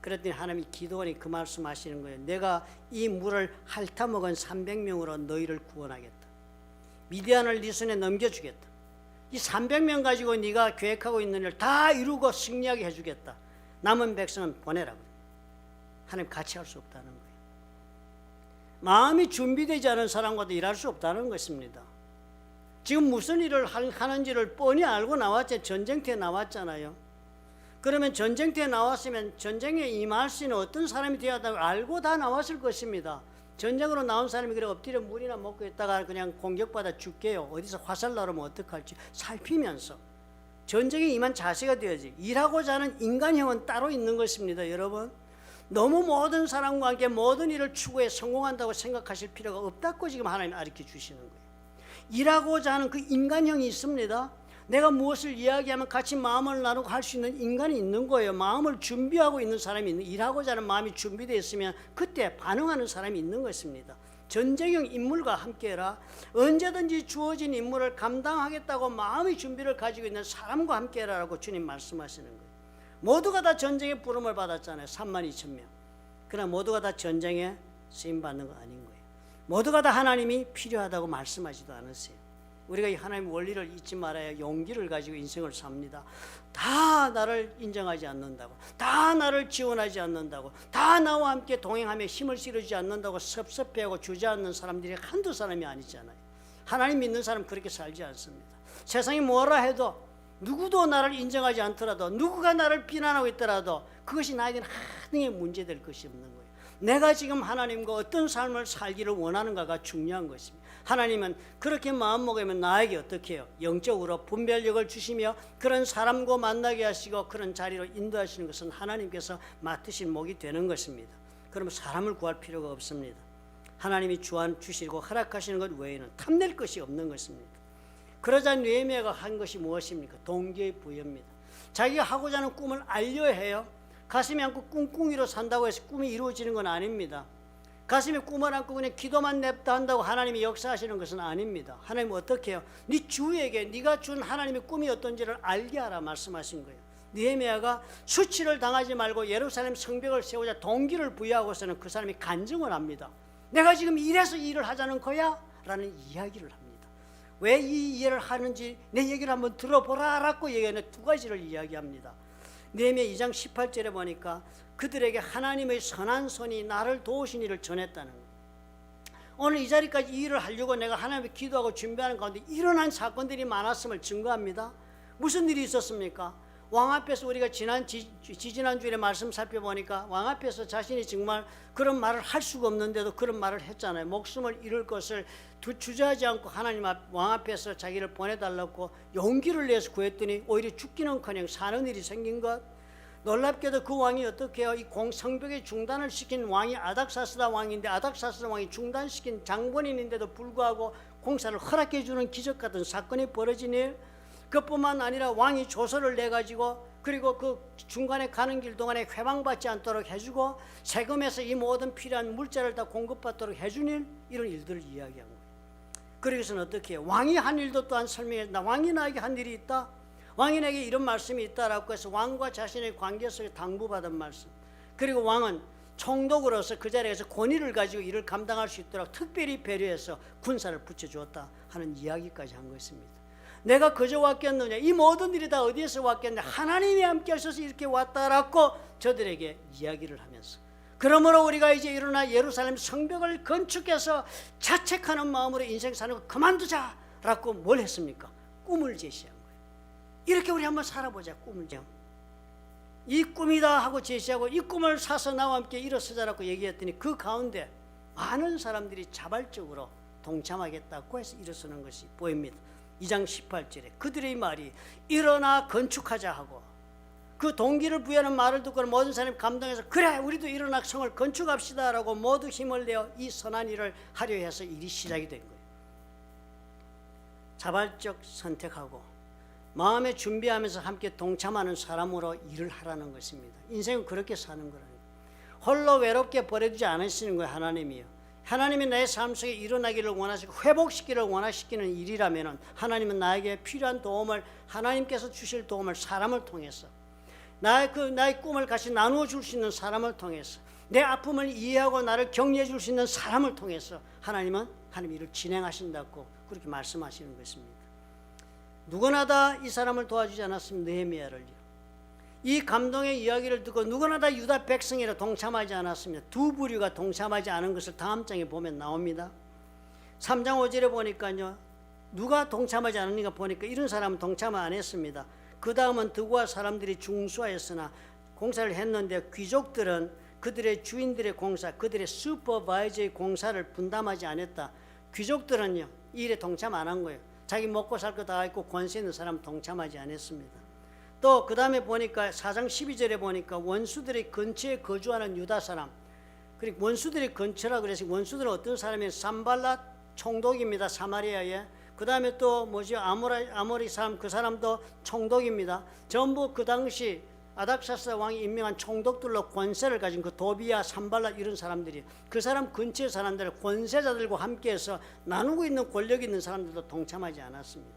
그랬더니 하나님이 기도원이 그 말씀하시는 거예요. 내가 이 물을 핥아먹은 300명으로 너희를 구원하겠다. 미디안을 네 손에 넘겨주겠다. 이 300명 가지고 네가 계획하고 있는 일 다 이루고 승리하게 해주겠다. 남은 백성은 보내라고. 하나님 같이 할 수 없다는 거예요. 마음이 준비되지 않은 사람과도 일할 수 없다는 것입니다. 지금 무슨 일을 하는지를 뻔히 알고 나왔죠. 전쟁터에 나왔잖아요. 그러면 전쟁터에 나왔으면 전쟁에 임할 수 있는 어떤 사람이 되어야 한다고 알고 다 나왔을 것입니다. 전쟁으로 나온 사람이 그래 엎드려 물이나 먹고 있다가 그냥 공격받아 죽게요. 어디서 화살 나오면 어떡할지 살피면서 전쟁에 임한 자세가 되어야지. 일하고자 하는 인간형은 따로 있는 것입니다. 여러분, 너무 모든 사람과 함께 모든 일을 추구해 성공한다고 생각하실 필요가 없다고 지금 하나님 가르쳐 주시는 거예요. 일하고자 하는 그 인간형이 있습니다. 내가 무엇을 이야기하면 같이 마음을 나누고 할 수 있는 인간이 있는 거예요. 마음을 준비하고 있는 사람이 있는, 일하고자 하는 마음이 준비되어 있으면 그때 반응하는 사람이 있는 것입니다. 전쟁형 인물과 함께해라. 언제든지 주어진 임무를 감당하겠다고 마음의 준비를 가지고 있는 사람과 함께해라라고 주님 말씀하시는 거예요. 모두가 다 전쟁의 부름을 받았잖아요. 32,000명. 그러나 모두가 다 전쟁에 쓰임받는 거 아닌 거예요. 모두가 다 하나님이 필요하다고 말씀하지도 않으세요. 우리가 이 하나님의 원리를 잊지 말아야 용기를 가지고 인생을 삽니다. 다 나를 인정하지 않는다고, 다 나를 지원하지 않는다고, 다 나와 함께 동행하며 힘을 실어주지 않는다고 섭섭해하고 주저앉는 사람들이 한두 사람이 아니잖아요. 하나님 믿는 사람 그렇게 살지 않습니다. 세상이 뭐라 해도, 누구도 나를 인정하지 않더라도, 누구가 나를 비난하고 있더라도 그것이 나에게는 하등의 문제될 것이 없는 거예요. 내가 지금 하나님과 어떤 삶을 살기를 원하는가가 중요한 것입니다. 하나님은 그렇게 마음먹으면 나에게 어떻게 해요? 영적으로 분별력을 주시며 그런 사람과 만나게 하시고 그런 자리로 인도하시는 것은 하나님께서 맡으신 몫이 되는 것입니다. 그러면 사람을 구할 필요가 없습니다. 하나님이 주시고 허락하시는 것 외에는 탐낼 것이 없는 것입니다. 그러자 느헤미야가 한 것이 무엇입니까? 동기의 부여입니다. 자기가 하고자 하는 꿈을 알려야 해요. 가슴에 안고 꿍꿍이로 산다고 해서 꿈이 이루어지는 건 아닙니다. 가슴에 꿈을 안고 그냥 기도만 냅다 한다고 하나님이 역사하시는 것은 아닙니다. 하나님은 어떻게 해요? 네 주에게 네가 준 하나님의 꿈이 어떤지를 알게 하라 말씀하신 거예요. 느헤미야가 수치를 당하지 말고 예루살렘 성벽을 세우자 동기를 부여하고서는 그 사람이 간증을 합니다. 내가 지금 이래서 일을 하자는 거야? 라는 이야기를 합니다. 왜 이 일을 하는지 내 얘기를 한번 들어보라 라고 얘기하는 두 가지를 이야기합니다. 느헤미야 2장 18절에 보니까 그들에게 하나님의 선한 손이 나를 도우신 일을 전했다는 거예요. 오늘 이 자리까지 이 일을 하려고 내가 하나님께 기도하고 준비하는 가운데 일어난 사건들이 많았음을 증거합니다. 무슨 일이 있었습니까? 왕 앞에서 우리가 지지난 주일에 말씀 살펴보니까 왕 앞에서 자신이 정말 그런 말을 할 수가 없는데도 그런 말을 했잖아요. 목숨을 잃을 것을 주저하지 않고 하나님 왕 앞에서 자기를 보내달라고 용기를 내서 구했더니 오히려 죽기는커녕 사는 일이 생긴 것. 놀랍게도 그 왕이 어떻게 해요? 이 성벽의 중단을 시킨 왕이 아닥사스다 왕인데 아닥사스다 왕이 중단시킨 장본인인데도 불구하고 공사를 허락해 주는 기적 같은 사건이 벌어진 일. 그뿐만 아니라 왕이 조서를 내가지고 그리고 그 중간에 가는 길 동안에 회방받지 않도록 해주고 세금에서 이 모든 필요한 물자를 다 공급받도록 해준 일, 이런 일들을 이야기한 거예요. 그러고서는 어떻게 해요? 왕이 한 일도 또한 설명했다. 왕이 나에게 한 일이 있다. 왕이 내게 이런 말씀이 있다라고 해서 왕과 자신의 관계 속에 당부받은 말씀. 그리고 왕은 총독으로서 그 자리에서 권위를 가지고 일을 감당할 수 있도록 특별히 배려해서 군사를 붙여주었다 하는 이야기까지 한 것입니다. 내가 그저 왔겠느냐? 이 모든 일이 다 어디에서 왔겠느냐? 하나님이 함께 하셔서 이렇게 왔다라고 저들에게 이야기를 하면서, 그러므로 우리가 이제 일어나 예루살렘 성벽을 건축해서 자책하는 마음으로 인생 사는 거 그만두자라고 뭘 했습니까? 꿈을 제시한 거예요. 이렇게 우리 한번 살아보자. 꿈을 제시하고 이 꿈이다 하고 제시하고 이 꿈을 사서 나와 함께 일어서자라고 얘기했더니 그 가운데 많은 사람들이 자발적으로 동참하겠다고 해서 일어서는 것이 보입니다. 2장 18절에 그들의 말이 일어나 건축하자 하고 그 동기를 부여하는 말을 듣고 모든 사람이 감동해서 그래 우리도 일어나 성을 건축합시다 라고 모두 힘을 내어 이 선한 일을 하려 해서 일이 시작이 된 거예요. 자발적 선택하고 마음에 준비하면서 함께 동참하는 사람으로 일을 하라는 것입니다. 인생은 그렇게 사는 거라니까. 홀로 외롭게 버려두지 않으시는 거예요. 하나님이요. 하나님이 내 삶 속에 일어나기를 원하시고 회복시키기를 원하시는 일이라면 하나님은 나에게 필요한 도움을, 하나님께서 주실 도움을 사람을 통해서, 나의 꿈을 같이 나누어 줄 수 있는 사람을 통해서, 내 아픔을 이해하고 나를 격려해 줄 수 있는 사람을 통해서 하나님은 하나님 일을 진행하신다고 그렇게 말씀하시는 것입니다. 누구나 다 이 사람을 도와주지 않았습니다. 느헤미야를요. 이 감동의 이야기를 듣고 누구나 다 유다 백성이라 동참하지 않았습니다. 두 부류가 동참하지 않은 것을 다음 장에 보면 나옵니다. 3장 5절에 보니까요, 누가 동참하지 않으니까 보니까 이런 사람은 동참을 안 했습니다. 그 다음은 드고아 사람들이 중수하였으나 공사를 했는데 귀족들은 그들의 주인들의 공사, 그들의 슈퍼바이저의 공사를 분담하지 않았다. 귀족들은요, 이 일에 동참 안 한 거예요. 자기 먹고 살 거 다 있고 권세 있는 사람 동참하지 않았습니다. 또 그 다음에 보니까 4장 12절에 보니까 원수들의 근처에 거주하는 유다 사람, 그리고 원수들의 근처라 그래서 원수들은 어떤 사람이에요? 산발랏 총독입니다. 사마리아에. 그 다음에 또 뭐죠? 아모리 사람, 그 사람도 총독입니다. 전부 그 당시 아닥사스 왕이 임명한 총독들로 권세를 가진 그 도비야, 산발랏 이런 사람들이, 그 사람 근처의 사람들, 권세자들과 함께해서 나누고 있는 권력 있는 사람들도 동참하지 않았습니다.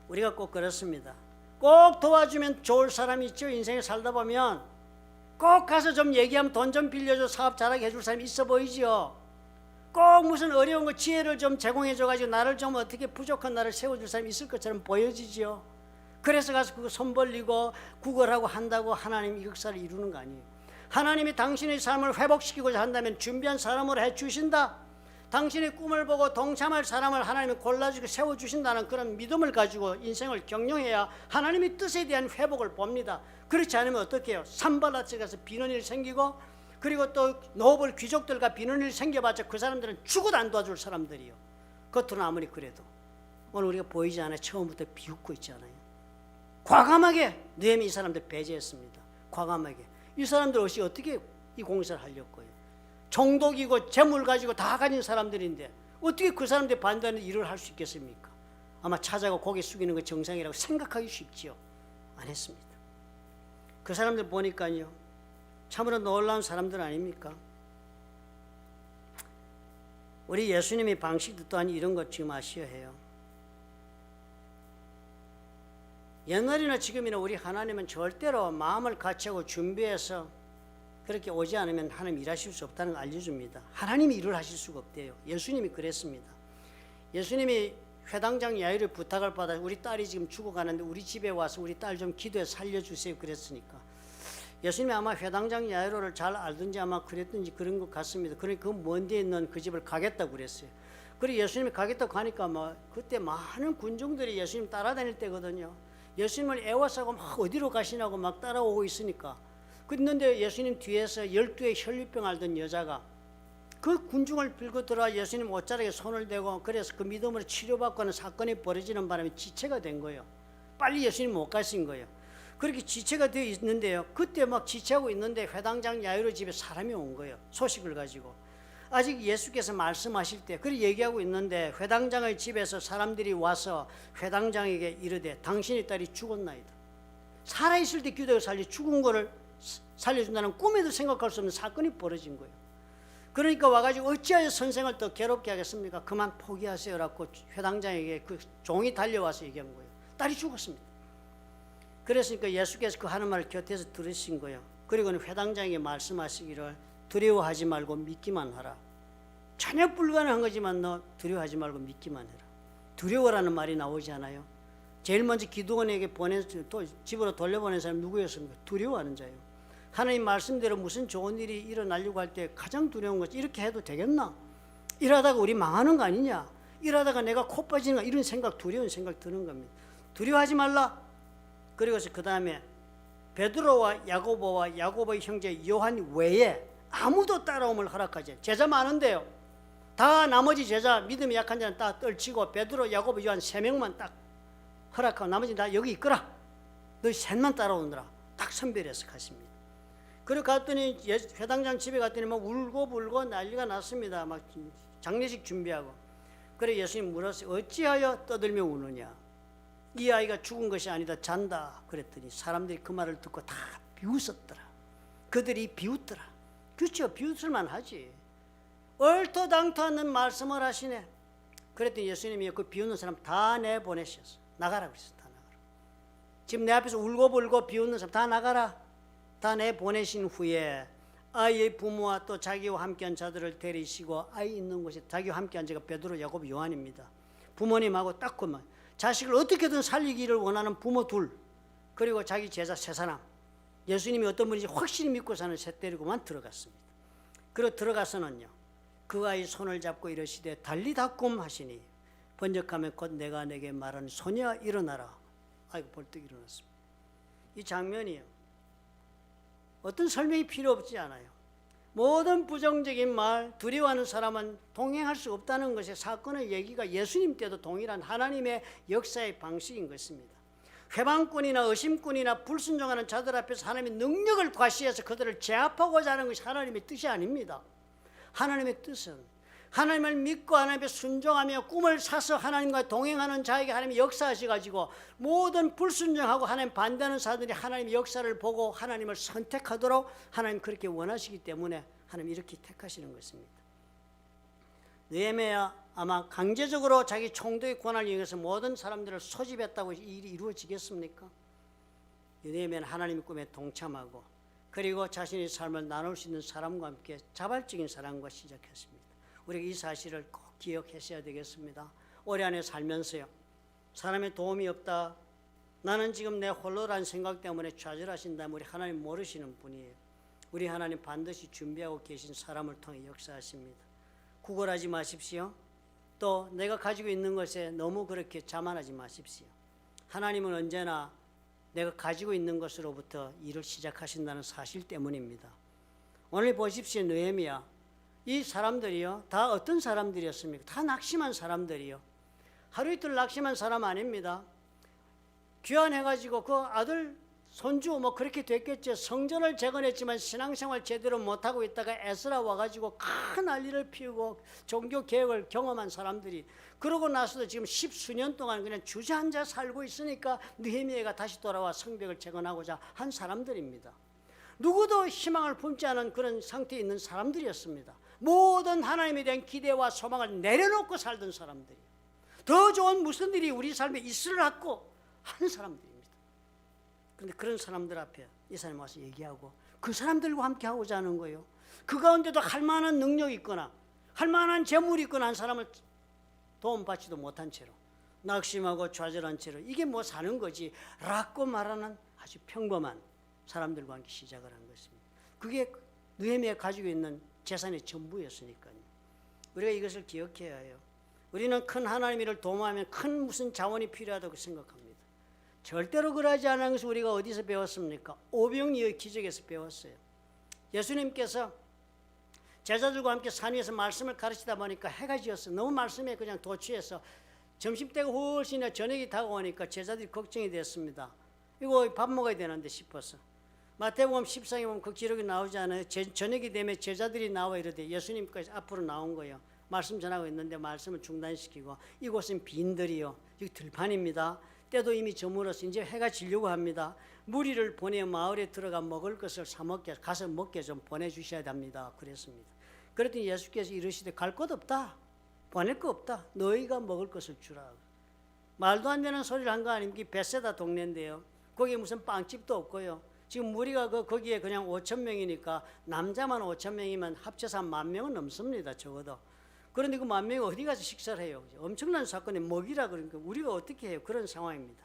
우리가 꼭 그렇습니다. 꼭 도와주면 좋을 사람이 있죠. 인생에 살다 보면 꼭 가서 좀 얘기하면 돈 좀 빌려줘 사업 잘하게 해줄 사람이 있어 보이지요. 꼭 무슨 어려운 거 지혜를 좀 제공해줘가지고 나를 좀 어떻게 부족한 나를 세워줄 사람이 있을 것처럼 보여지지요. 그래서 가서 그거 손 벌리고 구걸하고 한다고 하나님 이 역사를 이루는 거 아니에요. 하나님이 당신의 삶을 회복시키고자 한다면 준비한 사람으로 해주신다. 당신의 꿈을 보고 동참할 사람을 하나님이 골라주고 세워주신다는 그런 믿음을 가지고 인생을 경영해야 하나님의 뜻에 대한 회복을 봅니다. 그렇지 않으면 어떻게 해요? 산발랏에 가서 비는 일 생기고, 그리고 또 노블 귀족들과 비는 일 생겨봤자 그 사람들은 죽어도 안 도와줄 사람들이요. 겉으로는 아무리 그래도 오늘 우리가 보이지 않아요. 처음부터 비웃고 있잖아요. 과감하게 느헤미 이 사람들 배제했습니다. 과감하게. 이 사람들 없이 어떻게 이 공사를 하려고 해요? 총독이고 재물 가지고 다 가진 사람들인데 어떻게 그 사람들 반대하는 일을 할 수 있겠습니까? 아마 찾아가 고개 숙이는 거 정상이라고 생각하기 쉽지요. 안 했습니다. 그 사람들 보니까요, 참으로 놀라운 사람들 아닙니까? 우리 예수님의 방식도 또한 이런 것 지금 아셔야 해요. 옛날이나 지금이나 우리 하나님은 절대로 마음을 같이하고 준비해서 그렇게 오지 않으면 하나님 일하실 수 없다는 걸 알려줍니다. 하나님이 일을 하실 수가 없대요. 예수님이 그랬습니다. 예수님이 회당장 야이를 부탁을 받아 우리 딸이 지금 죽어가는데 우리 집에 와서 우리 딸 좀 기도해 살려주세요 그랬으니까 예수님이 아마 회당장 야이로를 잘 알든지 아마 그랬든지 그런 것 같습니다. 그러니까 그 먼 데 있는 그 집을 가겠다고 그랬어요. 그리고 예수님이 가겠다고 하니까 뭐 그때 많은 군중들이 예수님 따라다닐 때거든요. 예수님을 애워싸고 막 어디로 가시냐고 막 따라오고 있으니까 그런데 예수님 뒤에서 12의 혈류병 앓던 여자가 그 군중을 빌고 들어와 예수님 옷자락에 손을 대고 그래서 그 믿음으로 치료받고 하는 사건이 벌어지는 바람에 지체가 된 거예요. 빨리 예수님 못 가신 거예요. 그렇게 지체가 되어 있는데요. 그때 막 지체하고 있는데 회당장 야이로 집에 사람이 온 거예요. 소식을 가지고. 아직 예수께서 말씀하실 때 그렇게 얘기하고 있는데 회당장의 집에서 사람들이 와서 회당장에게 이르되 당신의 딸이 죽었나이다. 살아있을 때 기도해 살려 죽은 거를 살려준다는 꿈에도 생각할 수 없는 사건이 벌어진 거예요. 그러니까 와가지고 어찌하여 선생을 더 괴롭게 하겠습니까? 그만 포기하세요라고 회당장에게 그 종이 달려와서 얘기한 거예요. 딸이 죽었습니다. 그랬으니까 예수께서 그 하는 말을 곁에서 들으신 거예요. 그리고는 회당장에게 말씀하시기를 두려워하지 말고 믿기만 하라. 전혀 불가능한 거지만 너 두려워하지 말고 믿기만 해라. 두려워라는 말이 나오지 않아요? 제일 먼저 기도원에게 또 집으로 돌려보낸 사람이 누구였습니까? 두려워하는 자예요. 하나님 말씀대로 무슨 좋은 일이 일어나려고 할 때 가장 두려운 것이 이렇게 해도 되겠나? 일하다가 우리 망하는 거 아니냐? 일하다가 내가 코 빠지는 거 이런 생각, 두려운 생각 드는 겁니다. 두려워하지 말라. 그리고서 그 다음에 베드로와 야고보의 형제 요한 외에 아무도 따라옴을 허락하지. 제자 많은데요. 다 나머지 제자 믿음이 약한 자는 딱 떨치고 베드로, 야고보, 요한 3명만 딱 허락하고 나머지 나 여기 있거라. 너 셋만 따라오느라 딱 선별해서 가십니다. 그리고 갔더니 회당장 집에 갔더니 막 울고 불고 난리가 났습니다. 막 장례식 준비하고. 그래 예수님 물었어요. 어찌하여 떠들며 우느냐? 이 아이가 죽은 것이 아니다, 잔다 그랬더니 사람들이 그 말을 듣고 다 비웃었더라. 그들이 비웃더라. 그렇죠, 비웃을만 하지. 얼토당토 않는 말씀을 하시네. 그랬더니 예수님이 그 비웃는 사람 다 내보내셨어. 나가라 그랬어. 다 나가라. 지금 내 앞에서 울고불고 비웃는 사람 다 나가라. 다 내보내신 후에 아이의 부모와 또 자기와 함께한 자들을 데리시고 아이 있는 곳에 자기와 함께한 자가 베드로, 야고보, 요한입니다. 부모님하고 딱 그만 자식을 어떻게든 살리기를 원하는 부모 둘, 그리고 자기 제자 세 사람, 예수님이 어떤 분인지 확실히 믿고 사는 셋 데리고만 들어갔습니다. 그리고 들어가서는요, 그 아이 손을 잡고 이르시되 달리다꿈 하시니 번역하면 곧 내가 내게 말하는 소녀야 일어나라. 아이고 벌떡 일어났습니다. 이 장면이요, 어떤 설명이 필요 없지 않아요. 모든 부정적인 말, 두려워하는 사람은 동행할 수 없다는 것의 사건의 얘기가 예수님 때도 동일한 하나님의 역사의 방식인 것입니다. 회방꾼이나 의심꾼이나 불순종하는 자들 앞에서 하나님의 능력을 과시해서 그들을 제압하고자 하는 것이 하나님의 뜻이 아닙니다. 하나님의 뜻은 하나님을 믿고 하나님께 순종하며 꿈을 사서 하나님과 동행하는 자에게 하나님이 역사하셔가지고 모든 불순종하고 하나님 반대하는 사람들이 하나님의 역사를 보고 하나님을 선택하도록 하나님 그렇게 원하시기 때문에 하나님 이렇게 택하시는 것입니다. 느헤미야 아마 강제적으로 자기 총독의 권한을 이용해서 모든 사람들을 소집했다고 이 일이 이루어지겠습니까? 느헤미야는 하나님의 꿈에 동참하고 그리고 자신의 삶을 나눌 수 있는 사람과 함께 자발적인 사랑과 시작했습니다. 우리가 이 사실을 꼭 기억하셔야 되겠습니다. 올해 안에 살면서요, 사람의 도움이 없다, 나는 지금 내 홀로라는 생각 때문에 좌절하신다면 우리 하나님 모르시는 분이에요. 우리 하나님 반드시 준비하고 계신 사람을 통해 역사하십니다. 구걸하지 마십시오. 또 내가 가지고 있는 것에 너무 그렇게 자만하지 마십시오. 하나님은 언제나 내가 가지고 있는 것으로부터 일을 시작하신다는 사실 때문입니다. 오늘 보십시오. 느헤미야, 이 사람들이요, 다 어떤 사람들이었습니까? 다 낙심한 사람들이요. 하루 이틀 낙심한 사람 아닙니다. 귀환해가지고 그 아들 손주 뭐 그렇게 됐겠죠. 성전을 재건했지만 신앙생활 제대로 못하고 있다가 에스라 와가지고 큰 난리를 피우고 종교 개혁을 경험한 사람들이, 그러고 나서도 지금 10수년 동안 그냥 주저앉아 살고 있으니까 느헤미야가 다시 돌아와 성벽을 재건하고자 한 사람들입니다. 누구도 희망을 품지 않은 그런 상태에 있는 사람들이었습니다. 모든 하나님에 대한 기대와 소망을 내려놓고 살던 사람들이에요. 더 좋은 무슨 일이 우리 삶에 있으라고 하는 사람들입니다. 그런데 그런 사람들 앞에 이 사람이 와서 얘기하고 그 사람들과 함께 하고자 하는 거예요. 그 가운데도 할 만한 능력이 있거나 할 만한 재물이 있거나 한 사람을 도움받지도 못한 채로 낙심하고 좌절한 채로 이게 뭐 사는 거지 라고 말하는 아주 평범한 사람들과 함께 시작을 한 것입니다. 그게 느헤미야가 가지고 있는 재산의 전부였으니까요. 우리가 이것을 기억해야 해요. 우리는 큰 하나님 일을 도모하면 큰 무슨 자원이 필요하다고 생각합니다. 절대로 그러지 않은 것을 우리가 어디서 배웠습니까? 오병이어의 기적에서 배웠어요. 예수님께서 제자들과 함께 산 위에서 말씀을 가르치다 보니까 해가 지었어요. 너무 말씀에 그냥 도취해서 점심때가 훨씬 저녁이 다가오니까 제자들이 걱정이 됐습니다. 이거 밥 먹어야 되는데 싶어서. 마태복음 14장에 보면 그 기록이 나오지 않아요? 저녁이 되면 제자들이 나와 이러되 예수님까지 앞으로 나온 거예요. 말씀 전하고 있는데 말씀을 중단시키고 이곳은 빈들이요, 여기 들판입니다. 때도 이미 저물어서 이제 해가 지려고 합니다. 무리를 보내 마을에 들어가 먹을 것을 사 먹게, 가서 먹게 좀 보내주셔야 합니다. 그랬습니다. 그랬더니 예수께서 이르시되 갈 곳 없다, 보낼 거 없다, 너희가 먹을 것을 주라. 말도 안 되는 소리를 한 거 아닙니까? 베세다 동네인데요, 거기에 무슨 빵집도 없고요. 지금 우리가 거기에 그냥 5,000명이니까 남자만 5,000명이면 합쳐서 한 10,000명은 넘습니다. 적어도. 그런데 그 10,000명이 어디 가서 식사를 해요? 엄청난 사건에 먹이라 그러니까 우리가 어떻게 해요? 그런 상황입니다.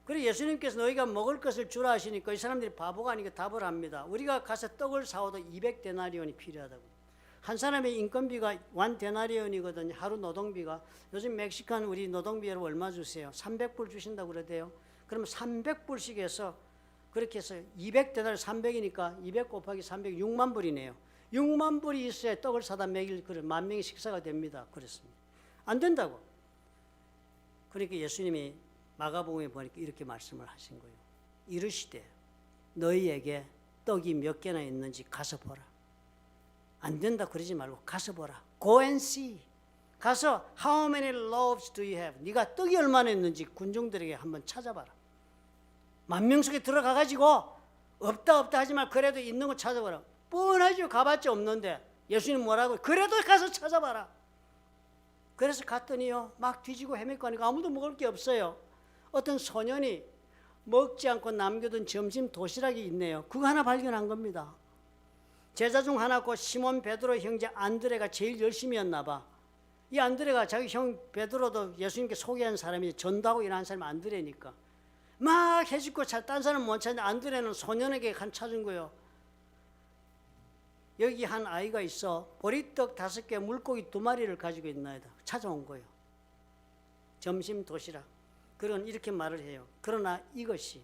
그리고 예수님께서 너희가 먹을 것을 주라 하시니까 이 사람들이 바보가 아니니까 답을 합니다. 우리가 가서 떡을 사오도 200데나리온이 필요하다고. 한 사람의 인건비가 1데나리온이거든요. 하루 노동비가. 요즘 멕시칸 우리 노동비로 얼마 주세요? 300불 주신다고 그러대요. 그러면 300불씩 해서 그렇게 해서 200데나리 300이니까 200 곱하기 300 6만 불이네요. 6만 불이 있어야 떡을 사다 먹일 그런 10,000명의 식사가 됩니다. 그랬습니다. 안 된다고. 그러니까 예수님이 마가복음에 보니까 이렇게 말씀을 하신 거예요. 이르시되 너희에게 떡이 몇 개나 있는지 가서 보라. 안 된다 그러지 말고 가서 보라. Go and see. 가서 How many loaves do you have? 네가 떡이 얼마나 있는지 군중들에게 한번 찾아봐라. 10,000명 속에 들어가가지고 없다 하지 말 그래도 있는 거 찾아봐라. 뻔하죠. 가봤자 없는데 예수님 뭐라고? 그래도 가서 찾아봐라. 그래서 갔더니요 막 뒤지고 헤매고 하니까 아무도 먹을 게 없어요. 어떤 소년이 먹지 않고 남겨둔 점심 도시락이 있네요. 그거 하나 발견한 겁니다. 제자 중 하나고 시몬 베드로 형제 안드레가 제일 열심히 했나 봐. 이 안드레가 자기 형 베드로도 예수님께 소개한 사람이 전도하고 일하는 사람이 안드레니까 막 해주고 딴 사람 못 찾는데 안드레는 소년에게 간 찾은 거예요. 여기 한 아이가 있어 보리떡 5개 물고기 2마리를 가지고 있나이다. 찾아온 거예요. 점심 도시락. 그건 이렇게 말을 해요. 그러나 이것이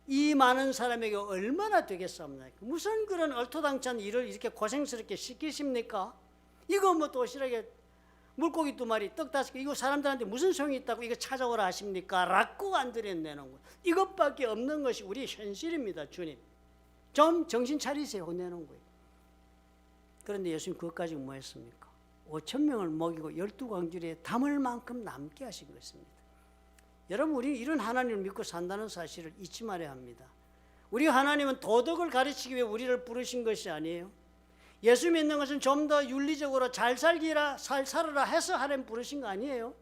이 많은 사람에게 얼마나 되겠습니까? 무슨 그런 얼토당찬 일을 이렇게 고생스럽게 시키십니까? 이거 뭐 도시락에 물고기 2마리, 떡 5개, 이거 사람들한테 무슨 소용이 있다고 이거 찾아오라 하십니까? 라고 안드레 내놓은 거예요. 이것밖에 없는 것이 우리 현실입니다, 주님. 좀 정신 차리세요. 내놓은 거예요. 그런데 예수님 그것 가지고 뭐 했습니까? 5,000명을 먹이고 12광주리에 담을 만큼 남게 하신 것입니다. 여러분, 우리 이런 하나님을 믿고 산다는 사실을 잊지 말아야 합니다. 우리 하나님은 도덕을 가르치기 위해 우리를 부르신 것이 아니에요. 예수 믿는 것은 좀 더 윤리적으로 잘 살아라 해서 하나님 부르신 거 아니에요.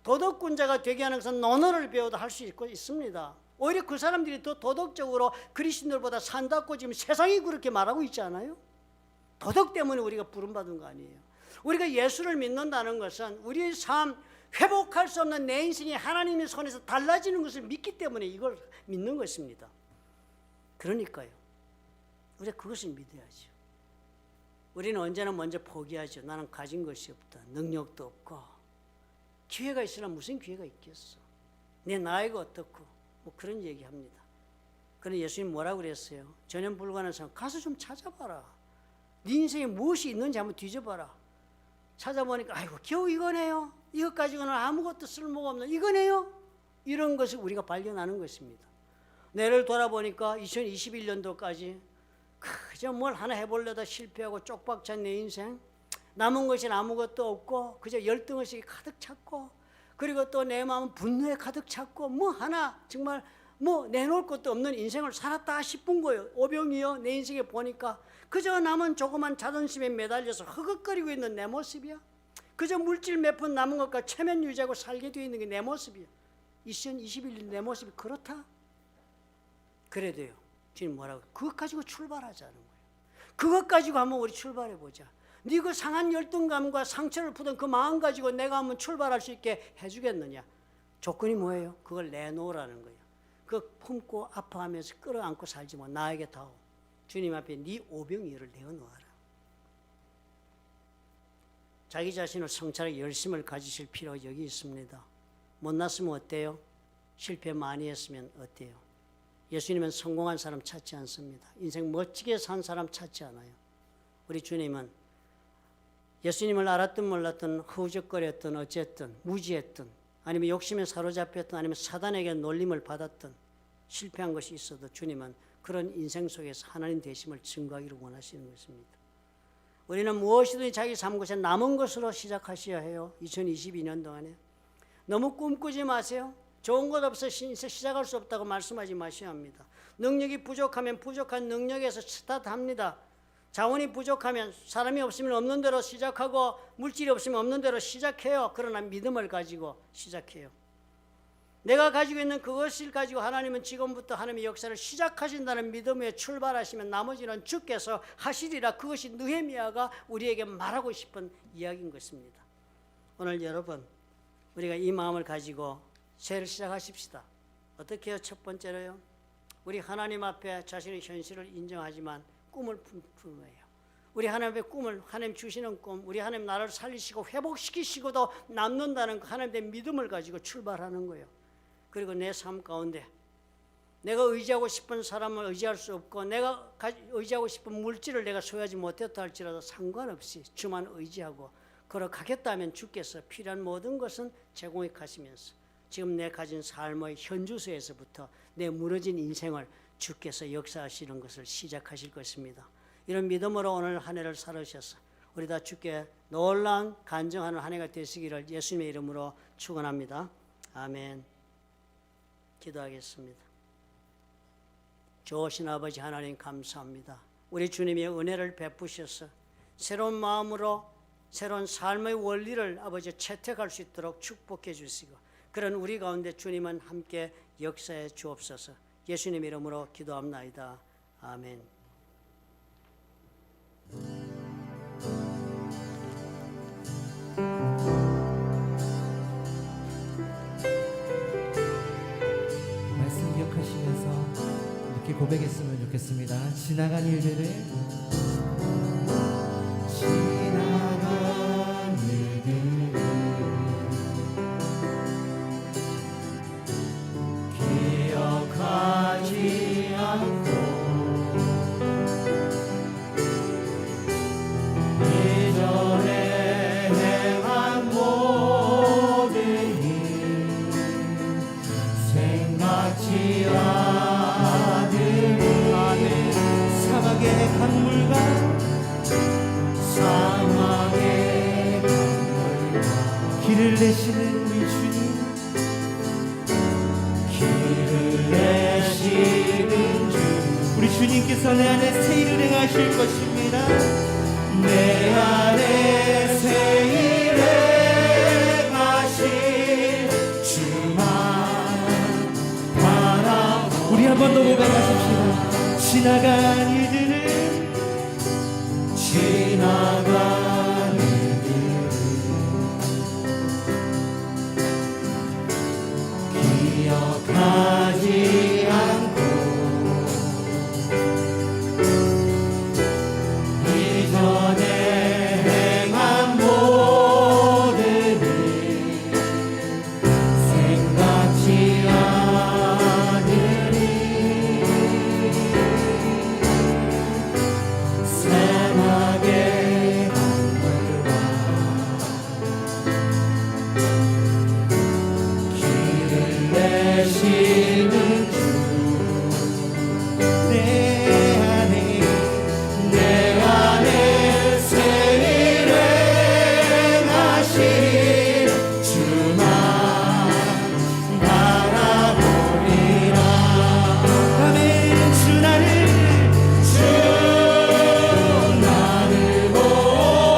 도덕군자가 되게 하는 것은 논어를 배워도 할 수 있습니다. 오히려 그 사람들이 더 도덕적으로 그리스도인들보다 산다고 지금 세상이 그렇게 말하고 있지 않아요? 도덕 때문에 우리가 부름받은 거 아니에요. 우리가 예수를 믿는다는 것은 우리의 삶, 회복할 수 없는 내 인생이 하나님의 손에서 달라지는 것을 믿기 때문에 이걸 믿는 것입니다. 그러니까요, 우리가 그것을 믿어야죠. 우리는 언제나 먼저 포기하죠. 나는 가진 것이 없다. 능력도 없고. 기회가 있으나 무슨 기회가 있겠어. 내 나이가 어떻고. 뭐 그런 얘기합니다. 그런데 예수님 뭐라고 그랬어요? 전혀 불가능한 사람 가서 좀 찾아봐라. 네 인생에 무엇이 있는지 한번 뒤져봐라. 찾아보니까 아이고 겨우 이거네요. 이것 가지고는 아무것도 쓸모가 없는 이거네요. 이런 것을 우리가 발견하는 것입니다. 내를 돌아보니까 2021년도까지 그저 뭘 하나 해보려다 실패하고 쪽박찬 내 인생, 남은 것이 아무것도 없고 그저 열등의식이 가득 찼고, 그리고 또 내 마음은 분노에 가득 찼고, 뭐 하나 정말 뭐 내놓을 것도 없는 인생을 살았다 싶은 거예요. 오병이어 내 인생에 보니까 그저 남은 조그만 자존심에 매달려서 허걱거리고 있는 내 모습이야. 그저 물질 몇 푼 남은 것과 체면 유지하고 살게 되어 있는 게 내 모습이야. 2021년 내 모습이 그렇다? 그래도요, 주님 뭐라고? 그것 가지고 출발하자는 거예요. 그것 가지고 한번 우리 출발해보자. 네 그 상한 열등감과 상처를 푸던 그 마음 가지고 내가 한번 출발할 수 있게 해주겠느냐? 조건이 뭐예요? 그걸 내놓으라는 거예요. 그거 품고 아파하면서 끌어안고 살지 마. 나에게 다오. 주님 앞에 네 오병이어를 내어놓아라. 자기 자신을 성찰하기 열심을 가지실 필요가 여기 있습니다. 못났으면 어때요? 실패 많이 했으면 어때요? 예수님은 성공한 사람 찾지 않습니다. 인생 멋지게 산 사람 찾지 않아요. 우리 주님은 예수님을 알았든 몰랐든 허우적거렸든 어쨌든 무지했든 아니면 욕심에 사로잡혔든 아니면 사단에게 놀림을 받았든 실패한 것이 있어도 주님은 그런 인생 속에서 하나님 되심을 증거하기를 원하시는 것입니다. 우리는 무엇이든지 자기 삶 것에 남은 것으로 시작하셔야 해요. 2022년 동안에 너무 꿈꾸지 마세요. 좋은 것 없어 시작할 수 없다고 말씀하지 마셔야 합니다. 능력이 부족하면 부족한 능력에서 스타트합니다. 자원이 부족하면 사람이 없으면 없는 대로 시작하고 물질이 없으면 없는 대로 시작해요. 그러나 믿음을 가지고 시작해요. 내가 가지고 있는 그것을 가지고 하나님은 지금부터 하나님의 역사를 시작하신다는 믿음에 출발하시면 나머지는 주께서 하시리라. 그것이 느헤미야가 우리에게 말하고 싶은 이야기인 것입니다. 오늘 여러분, 우리가 이 마음을 가지고 새해를 시작하십시다. 어떻게 해요? 첫 번째로요, 우리 하나님 앞에 자신의 현실을 인정하지만 꿈을 품어요. 우리 하나님의 꿈을, 하나님 주시는 꿈, 우리 하나님 나라를 살리시고 회복시키시고도 남는다는 하나님의 믿음을 가지고 출발하는 거예요. 그리고 내 삶 가운데 내가 의지하고 싶은 사람을 의지할 수 없고 내가 의지하고 싶은 물질을 내가 소유하지 못했다 할지라도 상관없이 주만 의지하고 걸어가겠다 하면 주께서 필요한 모든 것은 제공해 가시면서 지금 내 가진 삶의 현주소에서부터 내 무너진 인생을 주께서 역사하시는 것을 시작하실 것입니다. 이런 믿음으로 오늘 한 해를 살으셔서 우리 다 주께 놀라운 간증하는 한 해가 되시기를 예수님의 이름으로 축원합니다. 아멘. 기도하겠습니다. 좋으신 아버지 하나님 감사합니다. 우리 주님의 은혜를 베푸셔서 새로운 마음으로 새로운 삶의 원리를 아버지 채택할 수 있도록 축복해 주시고 그런 우리 가운데 주님은 함께 역사해 주옵소서. 예수님 이름으로 기도합나이다. 아멘. 말씀 기억하시면서 이렇게 고백했으면 좋겠습니다. 지나간 일들을 기억하지 않고 이전에 행한 모든 일 생각지 않으니 사막의 강물과 길을 내시는 우리 주님, 길을 내시는 주 우리 주님께서 내 안에 새 일을 행하실 것입니다. 내 안에 새 일을 행하실 주만 바라보고 우리 한 번 더 고백하십시다. 지나간 일들을 지나간 일들을 기억하지 않고 이전에 행한 모든 일 생각지 않으니 사막의 강물과 길을 내시는 주 내 안에 새 일을 행하신 주만 바라보리라. 아멘. 주 나를 보호하시고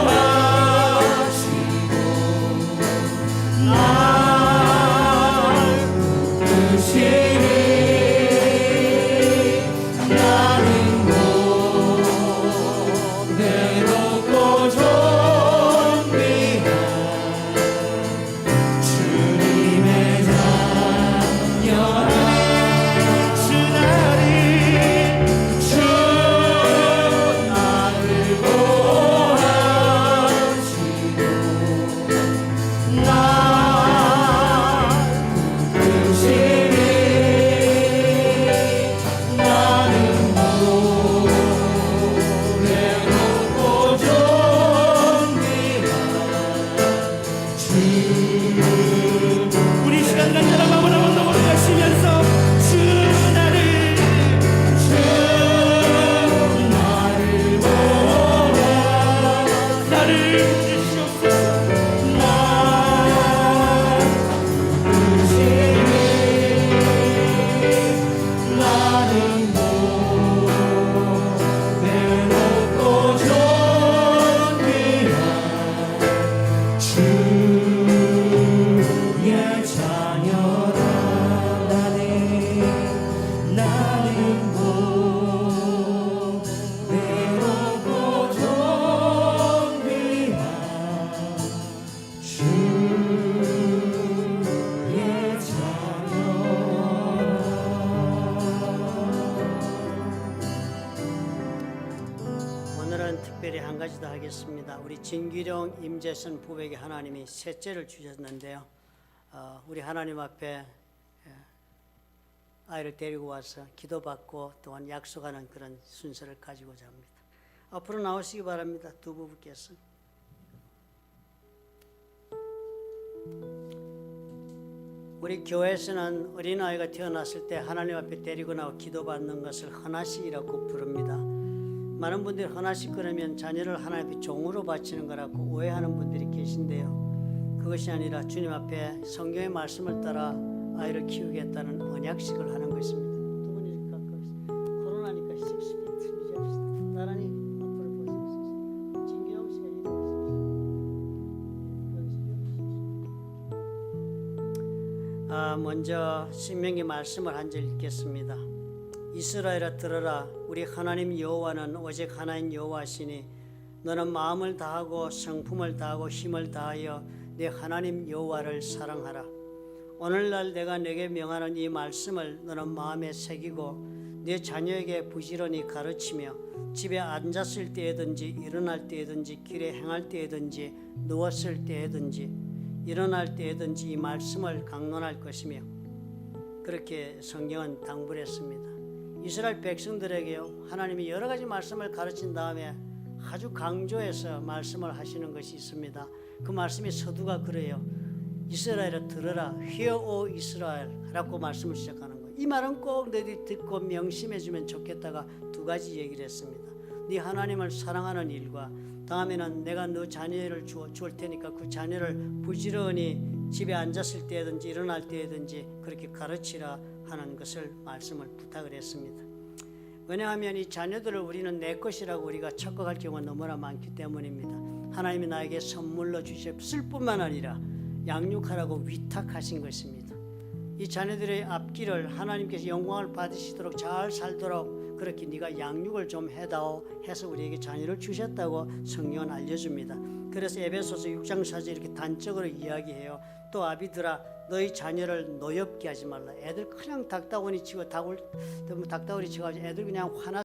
날 붙드시니 나는 못 내놓고 존귀한 주님의 자녀라. 주 나를 보호하시고 날 붙드시니 나는 못 내놓고 존귀한 주. 우리 시간 간절한 마음으로 한번 더 고백하시면서 주 나를 나를 주시옵소서. 나는 못 내놓고 존귀한 주의 자녀라. 나는 못 내놓고 존귀한 주의 자녀라. 오늘은 특별히 한 가지 더 하겠습니다. 우리 진기령 임재선 부백의 하나님이 셋째를 주셨는데요. 우리 하나님 앞에 아이를 데리고 와서 기도받고 또한 약속하는 그런 순서를 가지고자 합니다. 앞으로 나오시기 바랍니다. 두 부부께서. 우리 교회에서는 어린아이가 태어났을 때 하나님 앞에 데리고 나와 기도받는 것을 헌화식이라고 부릅니다. 많은 분들이 하나씩 그러면 자녀를 하나님 종으로 바치는 거라고 오해하는 분들이 계신데요. 그것이 아니라 주님 앞에 성경의 말씀을 따라 아이를 키우겠다는 언약식을 하는 것입니다. 두 분이 가까이 코로나니까 6feet 유지합시다. 나란히 앞으로 보시겠습니다. 진경 씨가 이러고 있습니다. 먼저 신명기 말씀을 한 절 읽겠습니다. 이스라엘아 들어라, 우리 하나님 여호와는 오직 하나인 여호와시니 너는 마음을 다하고 성품을 다하고 힘을 다하여 내 하나님 여호와를 사랑하라. 오늘날 내가 내게 명하는 이 말씀을 너는 마음에 새기고 내 자녀에게 부지런히 가르치며 집에 앉았을 때에든지 일어날 때에든지 길에 행할 때에든지 누웠을 때에든지 일어날 때에든지 이 말씀을 강론할 것이며, 그렇게 성경은 당부를 했습니다. 이스라엘 백성들에게요, 하나님이 여러 가지 말씀을 가르친 다음에 아주 강조해서 말씀을 하시는 것이 있습니다. 그 말씀이 서두가 그래요. 이스라엘아 들어라, Hear O 이스라엘 라고 말씀을 시작하는 거예요. 이 말은 꼭 너희들이 듣고 명심해 주면 좋겠다가 두 가지 얘기를 했습니다. 네 하나님을 사랑하는 일과 다음에는 내가 너 자녀를 줄 테니까 그 자녀를 부지런히 집에 앉았을 때든지 일어날 때든지 그렇게 가르치라 하는 것을 말씀을 부탁을 했습니다. 왜냐하면 이 자녀들을 우리는 내 것이라고 우리가 착각할 경우가 너무나 많기 때문입니다. 하나님이 나에게 선물로 주셨을 뿐만 아니라 양육하라고 위탁하신 것입니다. 이 자녀들의 앞길을 하나님께서 영광을 받으시도록 잘 살도록 그렇게 네가 양육을 좀 해다오 해서 우리에게 자녀를 주셨다고 성경은 알려줍니다. 그래서 에베소서 6장 4절 이렇게 단적으로 이야기해요. 또 아비들아 너희 자녀를 노엽게 하지 말라. 애들 그냥 닭다구니 치고 닭다구니 치고 애들 그냥 화나